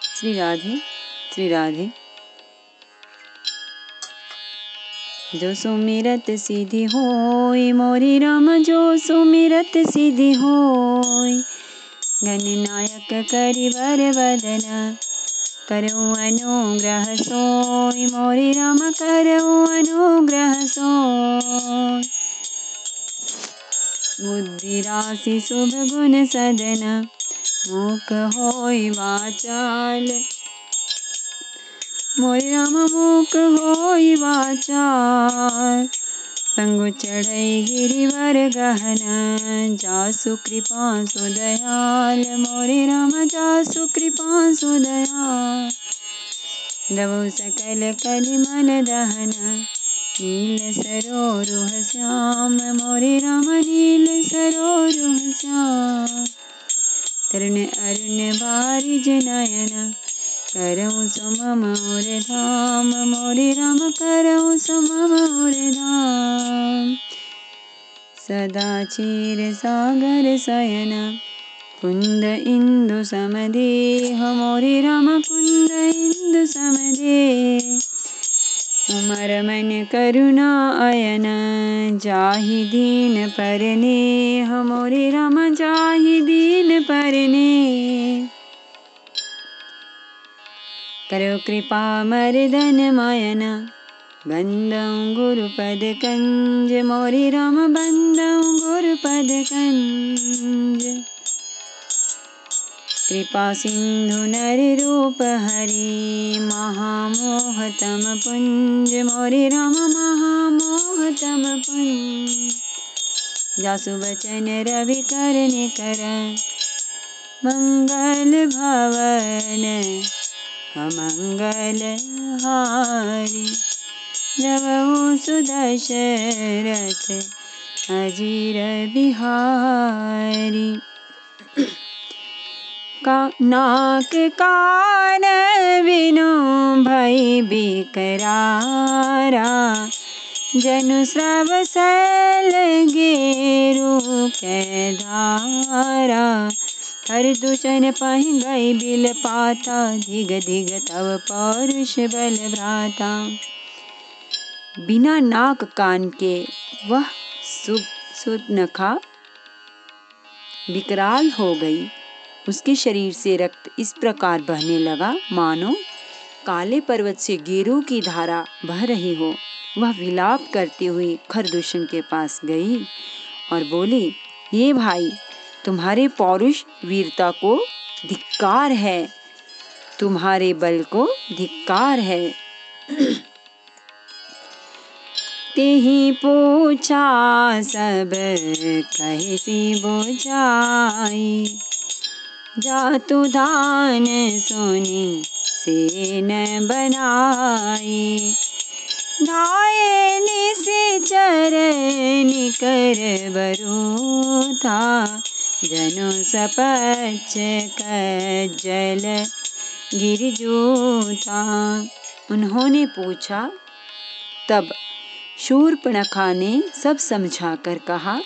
श्री राधे श्री राधे। जो सुमिरत सिद्धि होय मोरी राम, जो सुमिरत सिद्धि होय। गणनायक करिवर वदन, करऊ अनुग्रह सोय मोरी राम, करऊ अनुग्रह सोय। बुद्धि राशि शुभ गुण सदन, मूक होय वाचाल मोरी राम, मूक होय वाचाल। पंगु चढ़ई गिरिवर गहन, जासु कृपा सुदयाल मोरे राम, जासु कृपा सुदयाल। रवु सकल कलि मन दहन, नील सरोरुह श्याम मोरे राम, नील सरोरुह श्याम। तरुण अरुण बारिज नयन, करऊँ सुमम और धाम मोरे राम, करऊँ सुमम और धाम। सदा क्षीर सागर शयन, कुंद इंदु समदेह मोरे राम, कुंद इंदु समदेह। उमर मन करुणा अयन, जाहि दीन परनेह मोरे राम, जाहि दीन परनेह। करो कृपा मर्दन मायन, बंदऊँ गुरुपद कंज मोरे राम, बंदऊँ गुरुपद कंज। कृपा सिंधु नर रूप हरि, महामोहतम पुंज मोरे राम, महामोहतम पुंज। जासु बचन रवि कर निकर, मंगल भवन अमंगल हारी। रवउ सुदशरथ अजीर बिहारी। नाक कान बिनु भई बिकरारा, जनु स्रव सल गेरु कै धारा। हर दूषण पहि गई बिल पाता, धिग धिग तव पौरुष बल भ्राता। बिना नाक कान के वह सूर्पनखा विकराल हो गई। उसके शरीर से रक्त इस प्रकार बहने लगा मानो काले पर्वत से गेरू की धारा बह रही हो। वह विलाप करती हुई खरदूषण के पास गई और बोली, ये भाई, तुम्हारे पौरुष वीरता को धिक्कार है, तुम्हारे बल को धिक्कार है। तेहि पूछा सब कहिसी बुझाई, जातु दान सोनी सेन बनाई। धाये निश्चर निकर बरूथा, जनु सपच कज्जल गिरजूथा। उन्होंने पूछा, तब शूर्पणखा ने सब समझाकर कहा।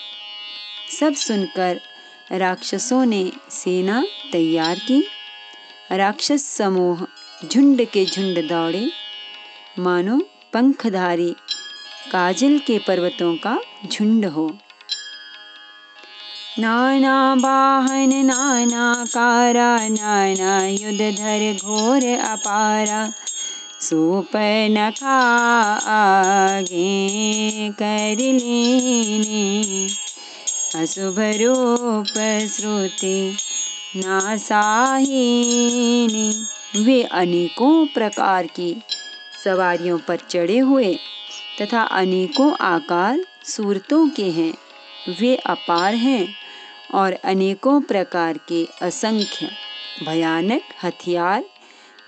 सब सुनकर राक्षसों ने सेना तैयार की। राक्षस समूह झुंड के झुंड दौड़े, मानो पंखधारी काजल के पर्वतों का झुंड हो। नाना वाहन नाना कारा, नाना युध धर घोर अपारा। शूर्पणखा आगे कर लीनी, अशुभ रूप श्रुति नासाहिनी। वे अनेकों प्रकार की सवारियों पर चढ़े हुए तथा अनेकों आकार सूरतों के हैं। वे अपार हैं और अनेकों प्रकार के असंख्य भयानक हथियार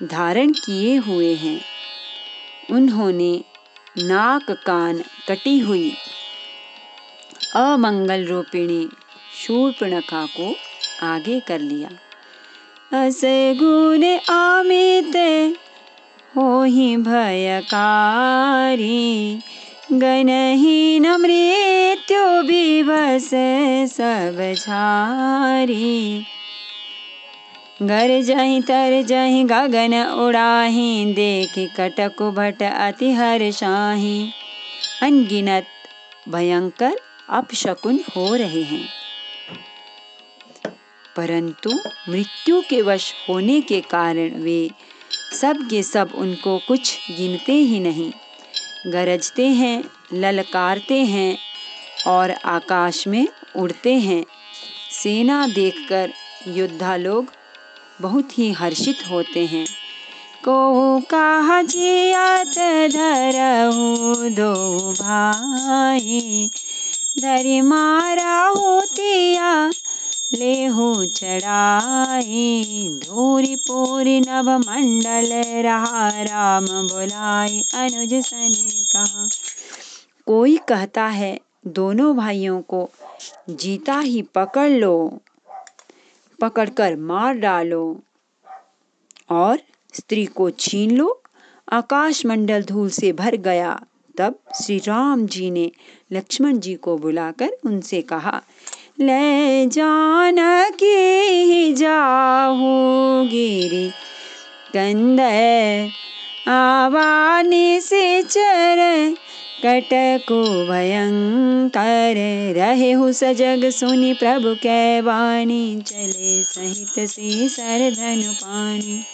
धारण किए हुए हैं। उन्होंने नाक कान कटी हुई अमंगल रूपिणी शूर्पणखा को आगे कर लिया। अस गुण अमित होहि भयकारी, गनहीन मृत्यु विवश सब झारी। गरजहि तरजहि गगन उड़ाहि, देखि कटक भट अति हर्षाहि। अनगिनत भयंकर अपशकुन हो रहे हैं, परंतु मृत्यु के वश होने के कारण वे सब के सब उनको कुछ गिनते ही नहीं। गरजते हैं, ललकारते हैं और आकाश में उड़ते हैं। सेना देखकर योद्धा लोग बहुत ही हर्षित होते हैं। को कहा जियत धरहु दो भाई, धरि मारहु तिया लेहु चढ़ाई। धूरी पूरी नभ मंडल रहा, राम बुलाए अनुज सन कहा। कोई कहता है दोनों भाइयों को जीता ही पकड़ लो, पकड़कर मार डालो और स्त्री को छीन लो। आकाश मंडल धूल से भर गया। तब श्री राम जी ने लक्ष्मण जी को बुलाकर उनसे कहा, ले जानकी जाहु गिरि कंद, आवा निशिचर कटकु भयंकर। रहेहु सजग सुनि प्रभु कै वाणी, चले सहित सीसर धनु पानी।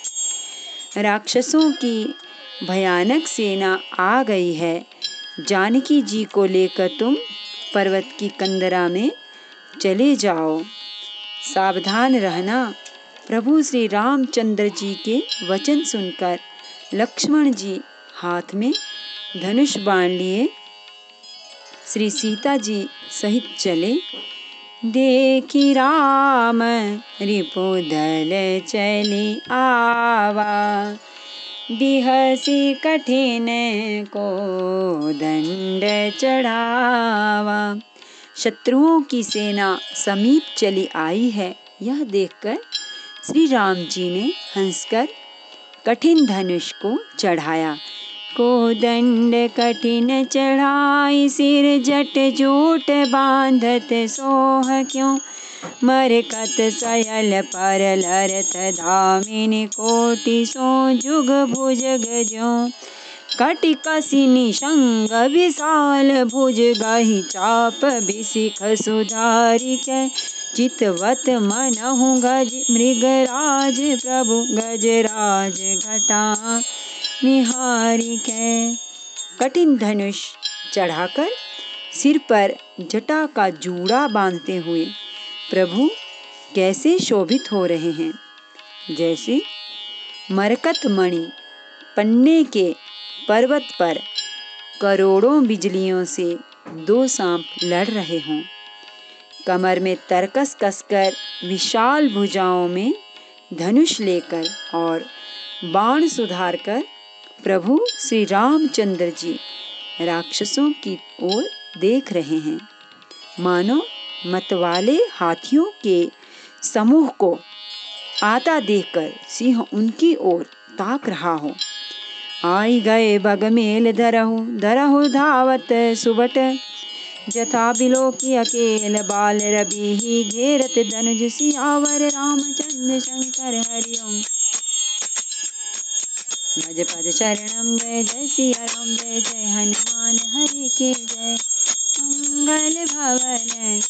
राक्षसों की भयानक सेना आ गई है। जानकी जी को लेकर तुम पर्वत की कंदरा में चले जाओ। सावधान रहना। प्रभु श्री रामचंद्र जी के वचन सुनकर लक्ष्मण जी हाथ में धनुष बाण लिए श्री सीता जी सहित चले। देखी राम रिपुदल चली आवा, बिहसी कठिन को दंड चढ़ावा। शत्रुओं की सेना समीप चली आई है। यह देखकर श्री राम जी ने हंसकर कठिन धनुष को चढ़ाया। को दंड कठिन चढ़ाई, सिर जट जूट बांधत सोह क्यों। मरकत सयल पर लरत धामिनी, कोटि सो जुग भुजग ज्यों। कटि कसी निशंग विशाल भुज, गाहि चाप बिसिख सुधारि कै। चितवत मनहु गज मृगराज, प्रभु गजराज घटा निहारी कै। कठिन धनुष चढ़ाकर सिर पर जटा का जूड़ा बांधते हुए प्रभु कैसे शोभित हो रहे हैं, जैसे मरकत मणि पन्ने के पर्वत पर करोड़ों बिजलियों से दो सांप लड़ रहे हों। कमर में तरकस कसकर, विशाल भुजाओं में धनुष लेकर और बाण सुधारकर प्रभु श्री रामचंद्र जी राक्षसों की ओर देख रहे हैं। मानो मतवाले हाथियों के समूह को आता देखकर सिंह उनकी ओर ताक रहा हो। आई गए बगमेल धरहु, धरहु धावत सुबट। जथा बिलोकी अकेल, बाल रवि घेरत धनुज सियावर। रामचंद्र शंकर हरिओम, भज पद शरणम। जय जय सिया राम, जय जय हनुमान हरि के जय। मंगल भवन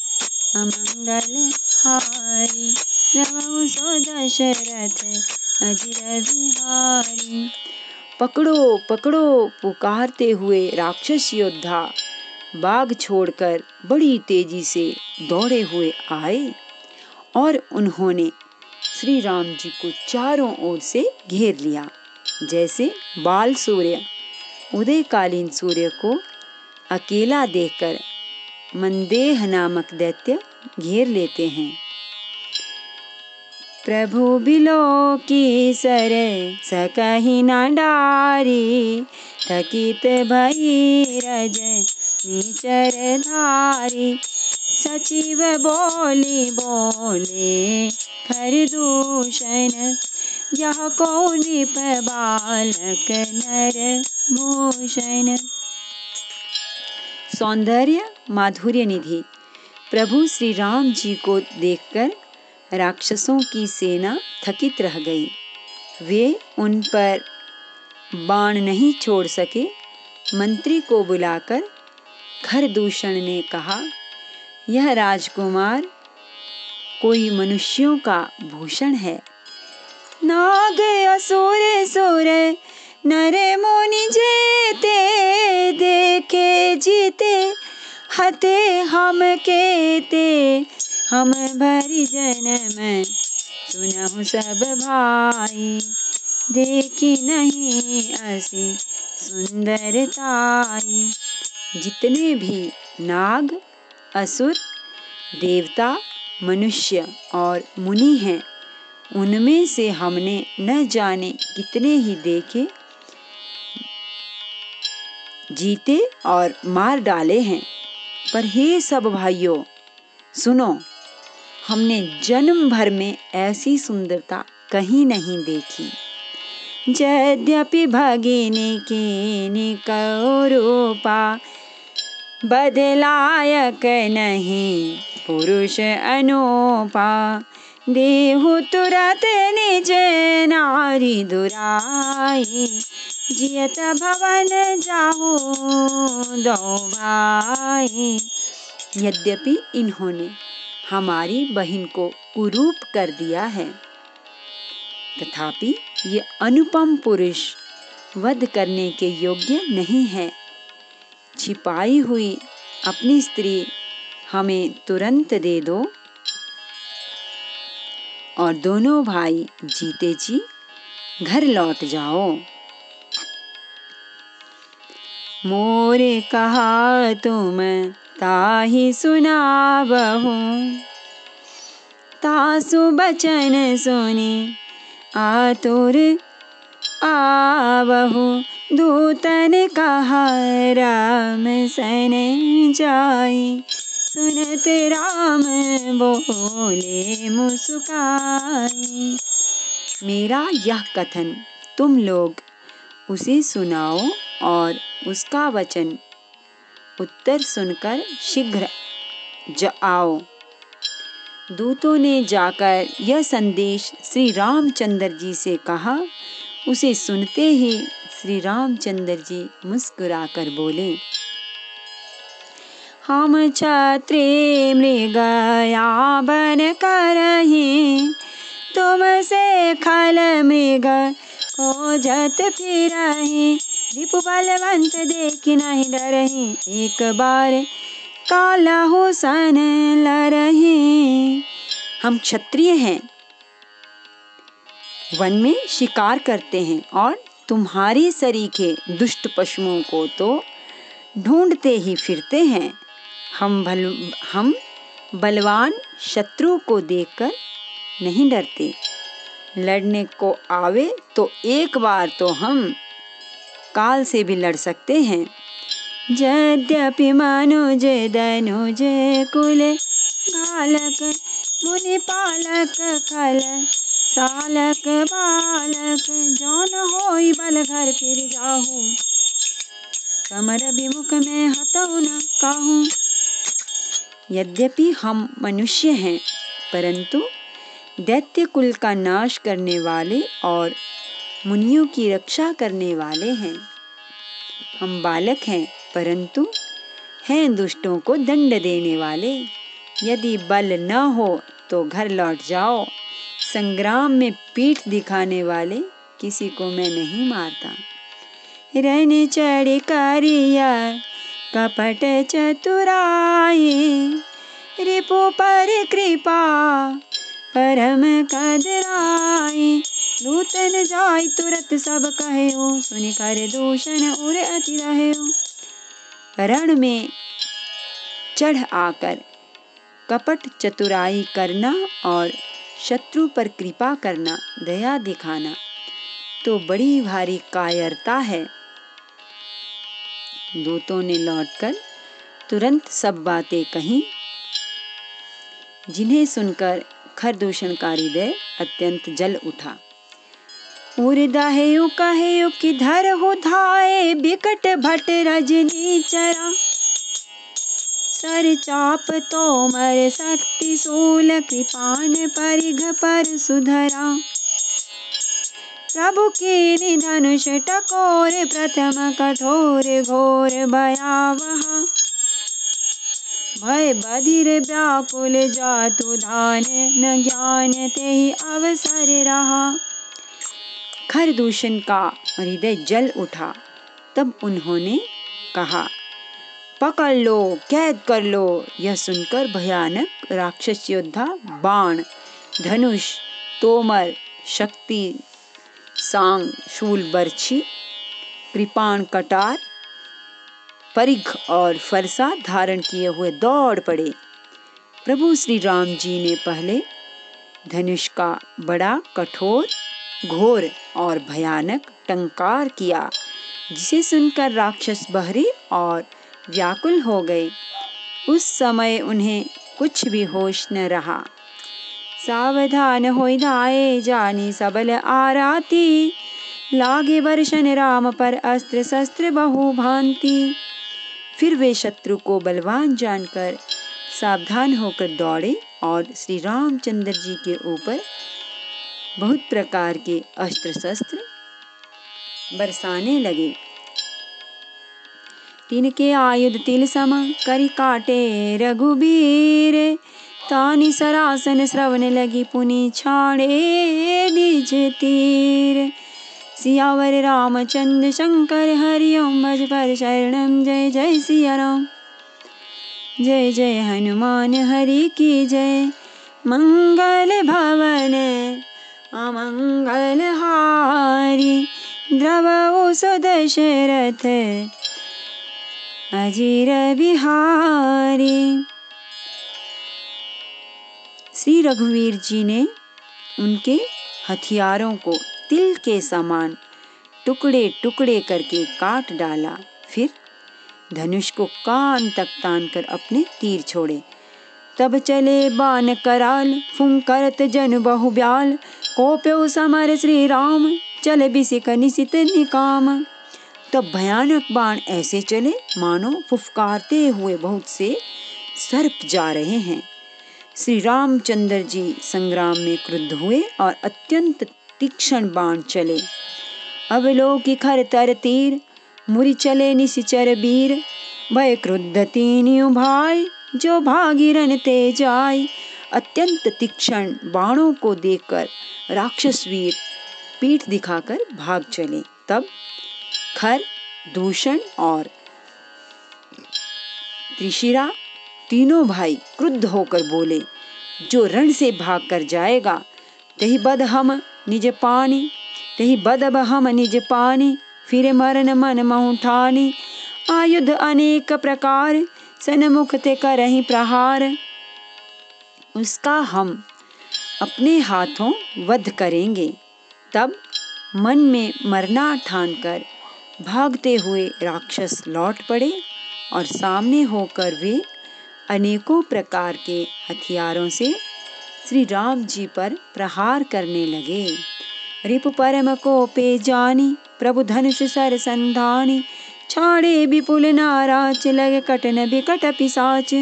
अमंगल हारी, रवहु सो दशरथ अजिर बिहारी। पकड़ो पकड़ो पुकारते हुए राक्षस योद्धा बाग छोड़कर बड़ी तेजी से दौड़े हुए आए और उन्होंने श्री राम जी को चारों ओर से घेर लिया। जैसे बाल सूर्य उदयकालीन सूर्य को अकेला देखकर मंदेह नामक दैत्य घेर लेते हैं। प्रभु बिलोकी सर सकहि न डारी, थकित भई रज निचर धारी। सचिव बोली बोले खरदूषण, यह को नृप बालक नर भूषण। सौंदर्य माधुर्य निधि प्रभु श्री राम जी को देखकर राक्षसों की सेना थकित रह गई। वे उन पर बाण नहीं छोड़ सके। मंत्री को बुलाकर खरदूषण ने कहा, यह राजकुमार कोई मनुष्यों का भूषण है। नाग असुर सुर नर मुनि जेते, देखे जीते हते हम केते। हम भरी जन्म सुनहु सब भाई, देखी नहीं ऐसी सुंदरताई। जितने भी नाग असुर देवता मनुष्य और मुनि हैं, उनमें से हमने न जाने कितने ही देखे, जीते और मार डाले हैं। पर हे सब भाइयों सुनो, हमने जन्म भर में ऐसी सुंदरता कहीं नहीं देखी। यद्यपि भगिनी कीनी कौरूपा, बदलायक नहीं पुरुष अनूपा। देहु तुरत निज नारी दुराई, जियत भवन जाहु दो भाई। यद्यपि इन्होंने हमारी बहन को कुरूप कर दिया है, तथापि ये अनुपम पुरुष वध करने के योग्य नहीं है। छिपाई हुई अपनी स्त्री हमें तुरंत दे दो और दोनों भाई जीते जी घर लौट जाओ। मोरे कहा तुम ताहि सुनावहु, तासु बचन सुनी आतुर आवहु। दूतन कहा राम सन जाई, सुनत राम बोले मुस्काई। मेरा यह कथन तुम लोग उसे सुनाओ और उसका वचन उत्तर सुनकर शीघ्र आओ। दूतों ने जाकर यह संदेश श्री रामचंद्र जी से कहा। उसे सुनते ही श्री रामचंद्र जी मुस्कुराकर बोले, हम क्षत्रिय मृगया बन करहि, तुमसे खल मृग खोजत फिरहि। रिपु बलवंत देखि नहीं डरहि, एक बार कालहु सन लरहि। हम क्षत्रिय हैं, वन में शिकार करते हैं और तुम्हारी सरीखे दुष्ट पशुओं को तो ढूंढते ही फिरते हैं। हम बलवान शत्रु को देखकर नहीं डरते। लड़ने को आवे तो एक बार तो हम काल से भी लड़ सकते हैं। यद्यपि मनुज दनुज कुल घालक, मुनि पालक खल सालक बालक। जौन होई बल घर फिर जाहू, कमर विमुख में हतऊ न काहू। यद्यपि हम मनुष्य हैं, परंतु दैत्य कुल का नाश करने वाले और मुनियों की रक्षा करने वाले हैं। हम बालक हैं, परंतु हैं दुष्टों को दंड देने वाले। यदि बल न हो तो घर लौट जाओ। संग्राम में पीठ दिखाने वाले किसी को मैं नहीं मारता। रन चढ़ करिया कपट चतुराई, रिपु पर कृपा परम कदराई। दूतन जाय तुरत सब कहेऊ, सुनि खरदूषण उर अति रहेऊ। रण में चढ़ आकर कपट चतुराई करना और शत्रु पर कृपा करना, दया दिखाना तो बड़ी भारी कायरता है। दूतों ने लौटकर तुरंत सब बातें कहीं, जिन्हें सुनकर खरदूषण का हृदय अत्यंत जल उठा। उर्दहेयु कहेयु कि धरहु धाये, बिकट भट रजनी चरा। सर चाप तोमर शक्ति शूल कृपाण परिघ पर सुधरा। प्रभु की धनुष टकोर प्रथम कठोर घोर भयावह। भय बधिर व्याकुल जातु धान न ज्ञान तेहि अवसर रहा। खरदूषण का हृदय जल उठा। तब उन्होंने कहा, पकड़ लो, कैद कर लो। यह सुनकर भयानक राक्षस योद्धा बाण, धनुष, तोमर, शक्ति, सांग, शूल, बर्छी, कृपाण, कटार, परिघ और फरसा धारण किए हुए दौड़ पड़े। प्रभु श्री राम जी ने पहले धनुष का बड़ा कठोर, घोर और भयानक टंकार किया, जिसे सुनकर राक्षस बहरे और व्याकुल हो गए। उस समय उन्हें कुछ भी होश न रहा। सावधान होई धाये जानी सबल आराती। लागे वर्षन राम पर अस्त्र शस्त्र बहु भांति। फिर वे शत्रु को बलवान जानकर सावधान होकर दौड़े और श्री रामचंद्र जी के ऊपर बहुत प्रकार के अस्त्र शस्त्र बरसाने लगे। तिनके आयुध तिल सम करि काटे रघुबीर। तानि सरासन श्रवण लगी पुनि छाड़े निज तीर। सियावर रामचंद्र शंकर हरि ओम भज पर शरणम। जय जय सिया राम, जय जय हनुमान हरि की जय। मंगल भवन अमंगल हारी। द्रवहु सुदशरथ अजीर बिहारी। श्री रघुवीर जी ने उनके हथियारों को तिल के समान टुकड़े टुकड़े करके काट डाला। फिर धनुष को कान तक तानकर अपने तीर छोड़े। तब चले बाण कराल फुंकरत जन बहु ब्याल। कोप्यो समर श्री राम चल बिसिक निशित निकाम। तब भयानक बाण ऐसे चले मानो फुफकारते हुए बहुत से सर्प जा रहे हैं। श्री रामचंद्र जी संग्राम में क्रुद्ध हुए और अत्यंत तीक्ष्ण बाण चले। अवलोकि खर तर तीर मुरि चले निशिचर वीर। भय क्रुद्ध तीन्यु भाई जो भागीरन ते जाय। अत्यंत तीक्ष्ण बाणों को देखकर राक्षस वीर पीठ दिखाकर भाग चले। तब खर, दूषण और त्रिशिरा तीनों भाई क्रुद्ध होकर बोले, जो रण से भागकर जाएगा तही बद हम निज पानी। तही बदब हम निज पानी फिर मरण मन महु ठानी। आयुध अनेक प्रकार सन्मुख ते करहि प्रहार। उसका हम अपने हाथों वध करेंगे। तब मन में मरना ठानकर भागते हुए राक्षस लौट पड़े और सामने होकर वे अनेकों प्रकार के हथियारों से श्री राम जी पर प्रहार करने लगे। रिपु परम कोपे जानी प्रभु धनुष सर संधानी। छाड़े विपुल नाराज लगे कटन बिकट पिशाच।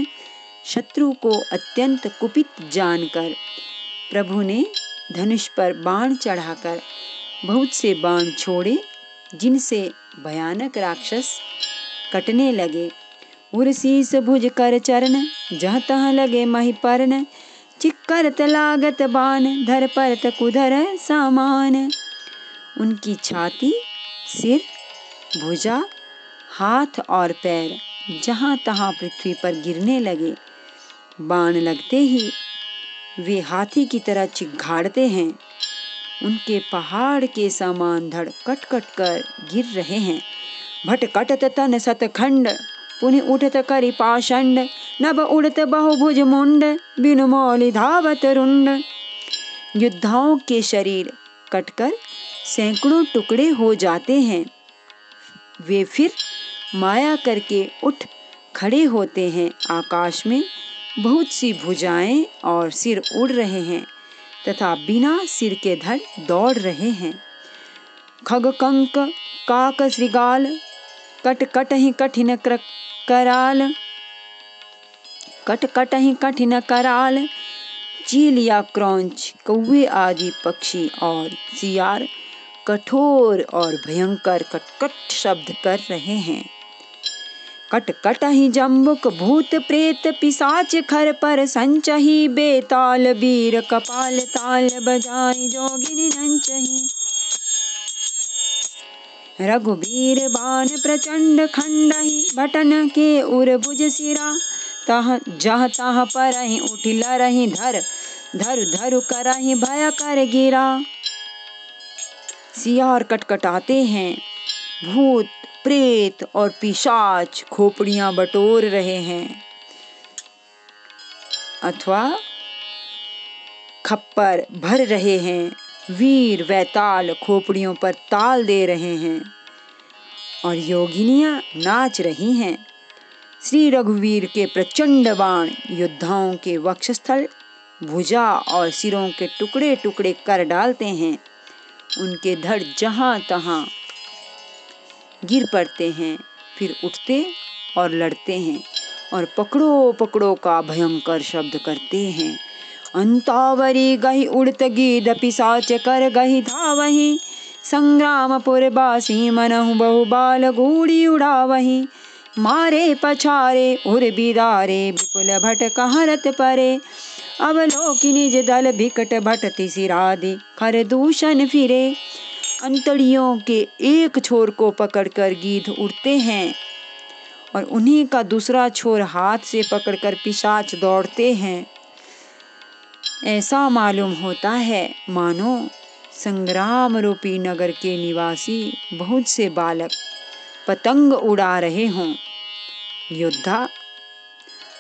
शत्रु को अत्यंत कुपित जानकर प्रभु ने धनुष पर बाण चढ़ाकर बहुत से बाण छोड़े, जिनसे भयानक राक्षस कटने लगे। उर्शीस भुज कर चरण जहाँ तहाँ लगे मही पर्ण। चिक्करत लागत बाण धर परत कुधर सामान। उनकी छाती, सिर, भुजा, हाथ और पैर जहाँ तहाँ पृथ्वी पर गिरने लगे। बाण लगते ही वे हाथी की तरह चिघाड़ते हैं। उनके पहाड़ के समान धड़ कट कट कर गिर रहे हैं। भटकटत तन सतखंड पुनि उठत करि पाषंड। नभ उड़त बहुभुज मुंड बिनु मौलि धावत रुंड। योद्धाओं के शरीर कटकर सैकड़ों टुकड़े हो जाते हैं। वे फिर माया करके उठ खड़े होते हैं। आकाश में बहुत सी भुजाएं और सिर उड़ रहे हैं तथा बिना सिर के धड़ दौड़ रहे हैं। खग कंक काक श्रृगाल कट कट ही कठिन कराल। कट कटहि कठिन कराल, चील या क्रौंच, कौवे आदि पक्षी और सियार कठोर और भयंकर कटकट शब्द कर रहे हैं। कट कटहि जम्बुक भूत प्रेत पिशाच खर पर संचहि, बेताल वीर कपाल ताल बजाई जोगिनी नंचहि। रघुवीर बाण प्रचंड खंडहि, भटन के उर भुज सिरा, तह जह तह परहि उठि लरहि धर, धरु धरु करहि भय कर गिरा। सियार कटकटाते हैं, भूत प्रेत और पिशाच खोपड़ियां बटोर रहे हैं अथवा खप्पर भर रहे हैं, वीर वैताल खोपड़ियों पर ताल दे रहे हैं और योगिनियां नाच रही हैं। श्री रघुवीर के प्रचंड बाण योद्धाओं के वक्षस्थल, भुजा और सिरों के टुकड़े टुकड़े कर डालते हैं। उनके धड़ जहां तहां गिर पड़ते हैं, फिर उठते और लड़ते हैं और पकड़ो पकड़ो का भयंकर शब्द करते हैं। अंतावरी गही उड़त गीध पिशाच कर गही धावही, संग्रामपुर बासी मनहु बहुबाल घूड़ी उड़ावही। मारे पछारे उर बिदारे विपुल भट कहरत परे, अवलोकि निज दल बिकट भटति सिरादि खर दूषण फिरे। अंतड़ियों के एक छोर को पकड़कर गीध उड़ते हैं और उन्हीं का दूसरा छोर हाथ से पकड़कर पिशाच दौड़ते हैं। ऐसा मालूम होता है मानो संग्राम रूपी नगर के निवासी बहुत से बालक पतंग उड़ा रहे हों। योद्धा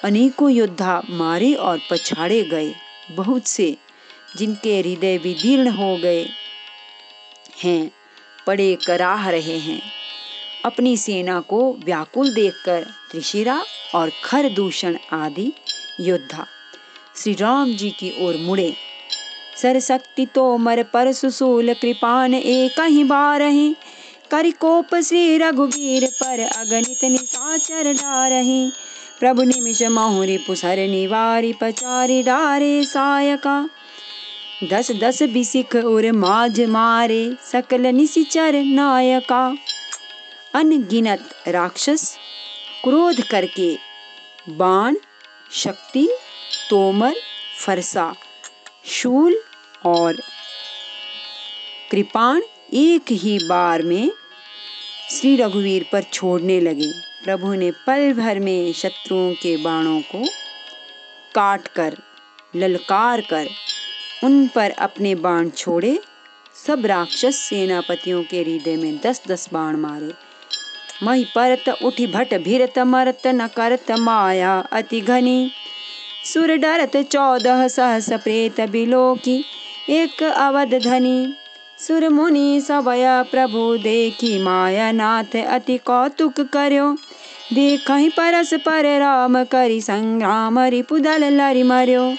अनेकों योद्धा मारे और पछाड़े गए, बहुत से जिनके हृदय विदीर्ण हो गए हैं पड़े कराह रहे हैं। अपनी सेना को व्याकुल देखकर त्रिशिरा और खरदूषण आदि योद्धा श्री राम जी की ओर मुड़े। सरशक्ति तोमर परशु शूल कृपान एक ही बारहि, करिकोप श्री रघुवीर पर अगणित निशाचर डारहि। प्रभु निमिष माहुरि पुसर निवारि, पचारि डारे सायका। 10 बिसिख उर माझ मारे, सकल निशिचर नायका। अनगिनत राक्षस क्रोध करके बाण, शक्ति, तोमर, फरसा, शूल और कृपाण एक ही बार में श्री रघुवीर पर छोड़ने लगे। प्रभु ने पल भर में शत्रुओं के बाणों को काट कर, ललकार कर उन पर अपने बाण छोड़े। सब राक्षस सेनापतियों के हृदय में 10 बाण मारे। मही परत उठी भट भिरत मरत, न करत माया अति घनी। सुर डरत 14 सहस प्रेत बिलोकी, एक अवध धनी। सुर मुनि सबय प्रभु देखी, माया नाथ अति कौतुक कर्यो। देखहि परस्पर राम करि, संग्राम रिपुदल लरि मर्यो।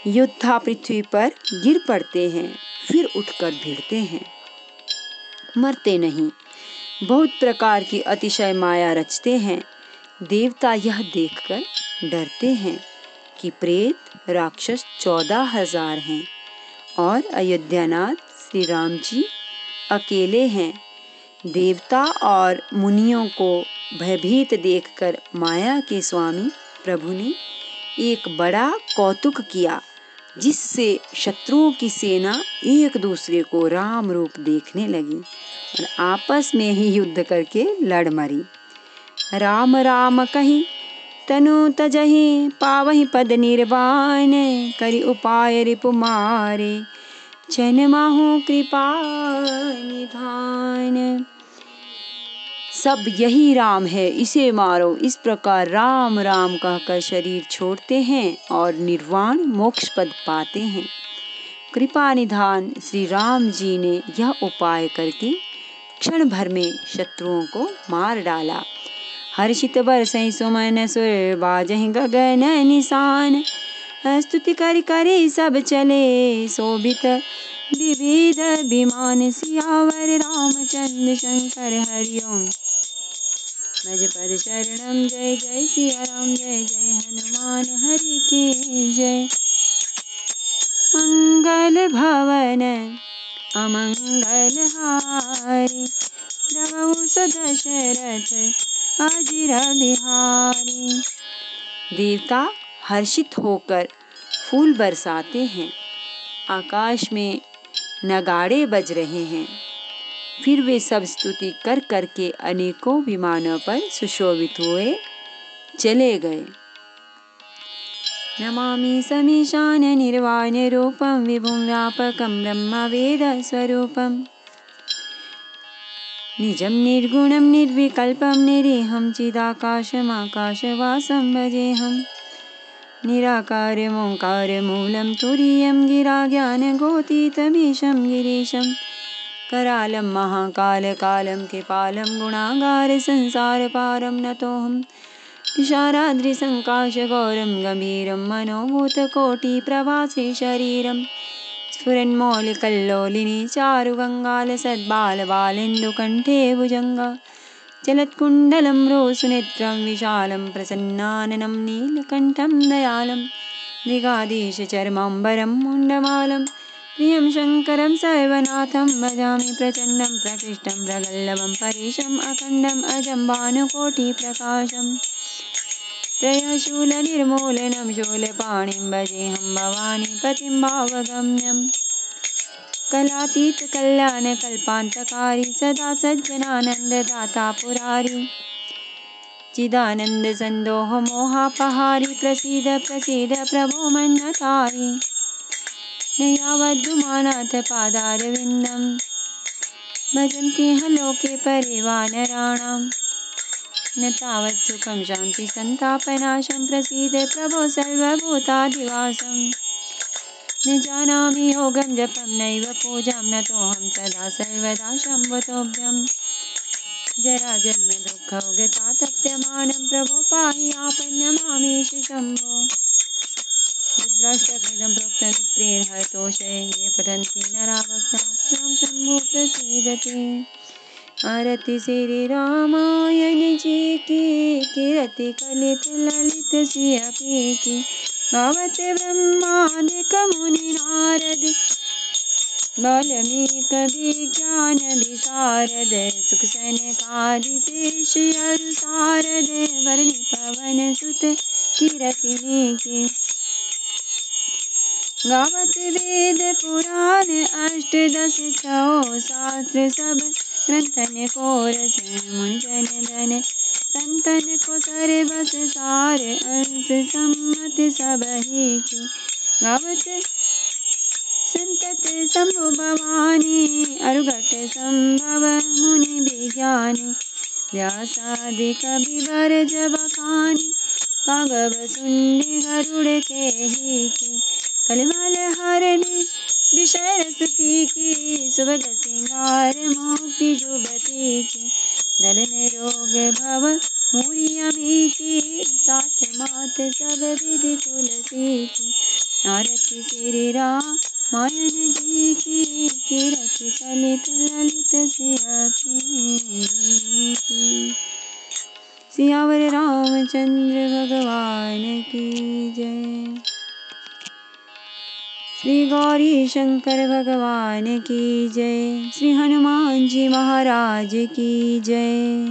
योद्धा पृथ्वी पर गिर पड़ते हैं, फिर उठकर भिड़ते हैं, मरते नहीं। बहुत प्रकार की अतिशय माया रचते हैं। देवता यह देखकर डरते हैं कि प्रेत राक्षस 14,000 हैं और अयोध्यानाथ श्री राम जी अकेले हैं। देवता और मुनियों को भयभीत देखकर माया के स्वामी प्रभु ने एक बड़ा कौतुक किया, जिससे शत्रुओं की सेना एक दूसरे को राम रूप देखने लगी और आपस में ही युद्ध करके लड़ मरी। राम राम कही तनु तजहि, पावहि पद निर्वाण। करि उपाय रिपु मारे, चन माहु कृपा निधान। सब यही राम है, इसे मारो। इस प्रकार राम राम कहकर शरीर छोड़ते हैं और निर्वाण मोक्ष पद पाते हैं। कृपा निधान श्री राम जी ने यह उपाय करके क्षण भर में शत्रुओं को मार डाला। हर्षित बरसहि सुमन, सुर बाजहि गगन निशान। स्तुति करि करि सब चले, शोभित विविध विमान। सियावर रामचंद्र शंकर हरि ओम। भज पद शरणम। जय जय सिया राम, जय जय हनुमान हरि के जय। मंगल भवन अमंगल हारी, प्रभु सुदशरथ अजिर बिहारी। देवता हर्षित होकर फूल बरसाते हैं, आकाश में नगाड़े बज रहे हैं। फिर वे सब स्तुति कर कर के अनेकों विमानों पर सुशोभित हुए चले गए। नमामि समीशान निर्वाण रूपम, विभुं व्यापकं ब्रह्म वेद स्वरूपम। निजं निर्गुणं निर्विकल्पं निरीहं चिदाकाशमाकाशवासं भजेऽहम्। निराकारमोङ्कारमूलं तुरीयं गिरा ज्ञानगोतीतमीशं गिरीशं। करालं महाकालकालं कृपालं गुणागार संसारपारं नतोऽहम्। तुषाराद्रिसङ्काशगौरं गम्भीरं मनोभूतकोटिप्रभासे शरीरं। स्फुरन्मौलिकल्लोलिनी चारुगङ्गालसद्बालबालेन्दुकण्ठे भुजङ्गा। चलत्कुण्डलं रोसुनेत्रं विशालं प्रसन्नाननं नीलकण्ठं दयालं। मृगाधीशचर्माम्बरं मुण्डमालं प्रियं शङ्करं सर्वनाथं भजामि। प्रचण्डं प्रकृष्टं प्रगल्भं परेशम् अखण्डम् अजं भानुकोटिप्रकाशम्। त्रयशूलनिर्मूलनं शूलपाणिं भजेऽहं भवानीपतिं भावगम्यम्। कलातीतकल्याणकल्पान्तकारी सदा सज्जनानन्ददाता पुरारी। चिदानन्दसन्दोहमोहापहारी प्रसीद प्रसीद प्रभो मन्नतारी। न यावद्धुमानाथ पादारविन्दं भजन्त्येह लोके परे वानराणां। न तावत् सुखं शान्ति सन्तापनाशं प्रसीद प्रभो सर्वभूताधिवासं। न जानामि योगं जपं नैव पूजां नतोऽहं सदा सर्वदा शम्भुतोभ्यं। जराजन्मदुःखौगतातप्यमानं प्रभो पाहि आपन्नमामेष शम्भो। रुद्राष्टकमिदं प्रोक्तमित्रेण हरतोषे ये पठन्ति नरा भक्त्या शम्भो प्रसीदते। आरती श्री रामायण जी की, कीरति कलित ललित सिया की। गावत ब्रह्मादिक मुनि नारद, वाल्मीकि विज्ञान विशारद। सुख सनकादि शेष अरु सारद, वर्णि पवन सुत कीरति की। गावत वेद पुराण अष्टदश छौ शास्त्र सब, ग्रंथन को रस मुनिजन धन। संतन को सर्वस सार, अंश सम्मत सबहि की। गावत संतत शंभु भवानी, अरुघट संभव मुनि विज्ञानी। व्यासादि कविवर जब खानी, कागब सुंडी गरुड़ केहि की। कलिमल हरनि विषय रस पीकी, सुभग सिंगार मोक्ति जुबती की। दलन रोग भव मूरियमी की, तात मात सब विधि तुलसी की। आरती श्री रामायण जी की, कीरति कलित ललित सिया की। सियावर रामचंद्र भगवान की जय। श्री गौरी शंकर भगवान की जय। श्री हनुमान जी महाराज की जय।